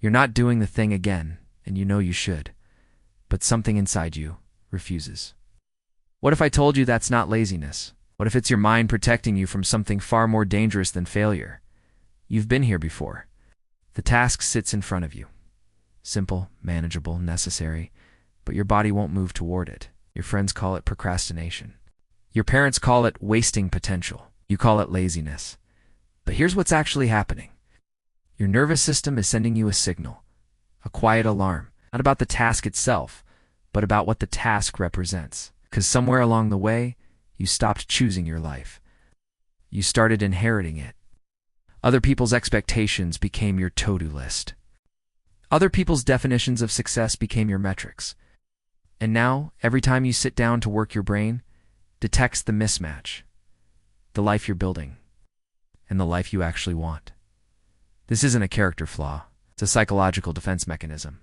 You're not doing the thing again, and you know you should, but something inside you refuses. What if I told you that's not laziness? What if it's your mind protecting you from something far more dangerous than failure? You've been here before. The task sits in front of you. Simple, manageable, necessary, but your body won't move toward it. Your friends call it procrastination. Your parents call it wasting potential. You call it laziness. But here's what's actually happening. Your nervous system is sending you a signal, a quiet alarm, not about the task itself, but about what the task represents. Because somewhere along the way, you stopped choosing your life. You started inheriting it. Other people's expectations became your to-do list. Other people's definitions of success became your metrics. And now, every time you sit down to work, your brain detects the mismatch, the life you're building, and the life you actually want. This isn't a character flaw. It's a psychological defense mechanism.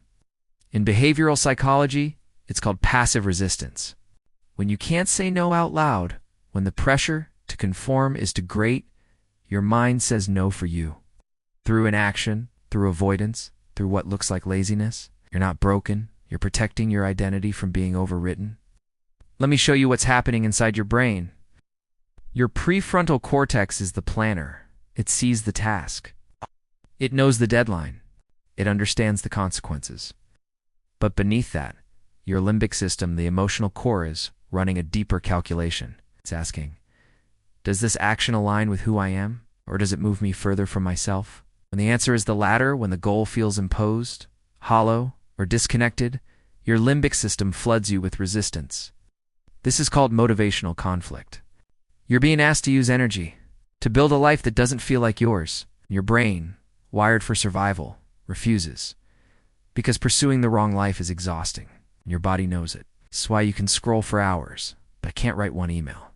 In behavioral psychology, it's called passive resistance. When you can't say no out loud, when the pressure to conform is too great, your mind says no for you. Through inaction, through avoidance, through what looks like laziness, you're not broken. You're protecting your identity from being overwritten. Let me show you what's happening inside your brain. Your prefrontal cortex is the planner. It sees the task. It knows the deadline. It understands the consequences. But beneath that, your limbic system, the emotional core, is running a deeper calculation. It's asking, does this action align with who I am, or does it move me further from myself? When the answer is the latter, when the goal feels imposed, hollow, or disconnected, your limbic system floods you with resistance. This is called motivational conflict. You're being asked to use energy, to build a life that doesn't feel like yours. Your brain, wired for survival, refuses. Because pursuing the wrong life is exhausting. Your body knows it. This is why you can scroll for hours, but can't write one email.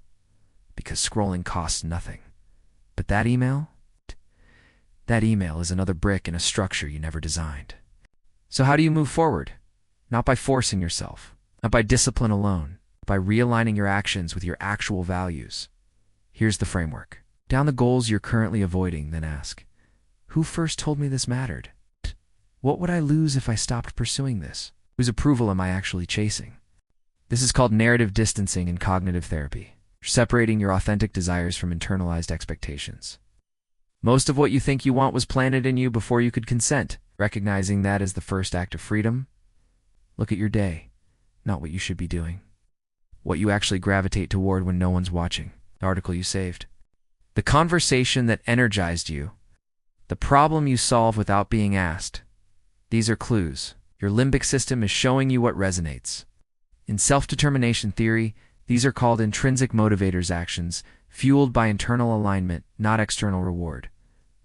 Because scrolling costs nothing. But that email is another brick in a structure you never designed. So how do you move forward? Not by forcing yourself, not by discipline alone, by realigning your actions with your actual values. Here's the framework. Down the goals you're currently avoiding, then ask, who first told me this mattered? What would I lose if I stopped pursuing this? Whose approval am I actually chasing? This is called narrative distancing in cognitive therapy, separating your authentic desires from internalized expectations. Most of what you think you want was planted in you before you could consent. Recognizing that as the first act of freedom, look at your day, not what you should be doing. What you actually gravitate toward when no one's watching. The article you saved. The conversation that energized you. The problem you solve without being asked. These are clues. Your limbic system is showing you what resonates. In self-determination theory, these are called intrinsic motivators, actions fueled by internal alignment, not external reward.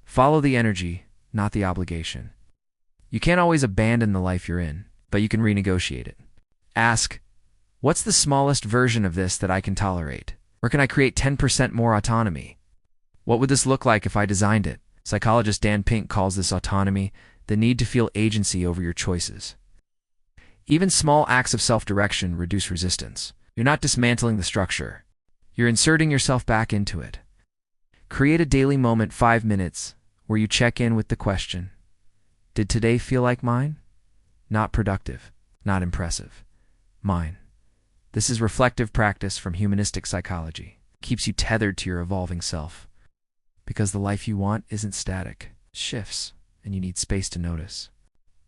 Follow the energy, not the obligation. You can't always abandon the life you're in, but you can renegotiate it. Ask, what's the smallest version of this that I can tolerate? Or can I create 10% more autonomy? What would this look like if I designed it? Psychologist Dan Pink calls this autonomy the need to feel agency over your choices. Even small acts of self-direction reduce resistance. You're not dismantling the structure. You're inserting yourself back into it. Create a daily moment, 5 minutes, where you check in with the question, did today feel like mine? Not productive, not impressive. Mine. This is reflective practice from humanistic psychology. It keeps you tethered to your evolving self. Because the life you want isn't static. It shifts, and you need space to notice.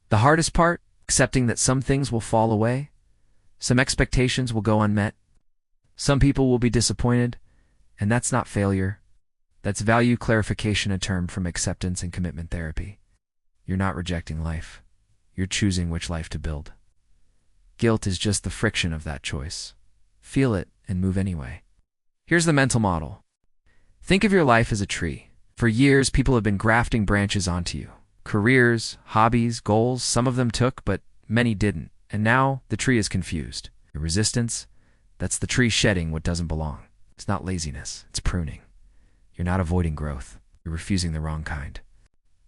The hardest part? Accepting that some things will fall away. Some expectations will go unmet. Some people will be disappointed. And that's not failure. That's value clarification, a term from acceptance and commitment therapy. You're not rejecting life. You're choosing which life to build. Guilt is just the friction of that choice. Feel it and move anyway. Here's the mental model. Think of your life as a tree. For years, people have been grafting branches onto you. Careers, hobbies, goals, some of them took, but many didn't. And now, the tree is confused. Your resistance, that's the tree shedding what doesn't belong. It's not laziness, it's pruning. You're not avoiding growth. You're refusing the wrong kind.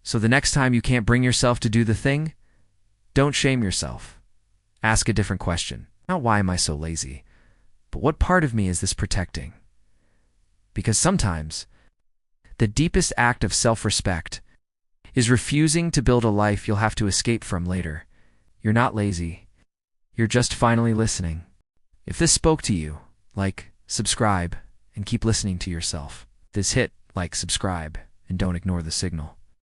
So the next time you can't bring yourself to do the thing, don't shame yourself. Ask a different question. Not why am I so lazy, but what part of me is this protecting? Because sometimes, the deepest act of self-respect is refusing to build a life you'll have to escape from later. You're not lazy. You're just finally listening. If this spoke to you, like, subscribe, and keep listening to yourself. This hit, like, subscribe, and don't ignore the signal.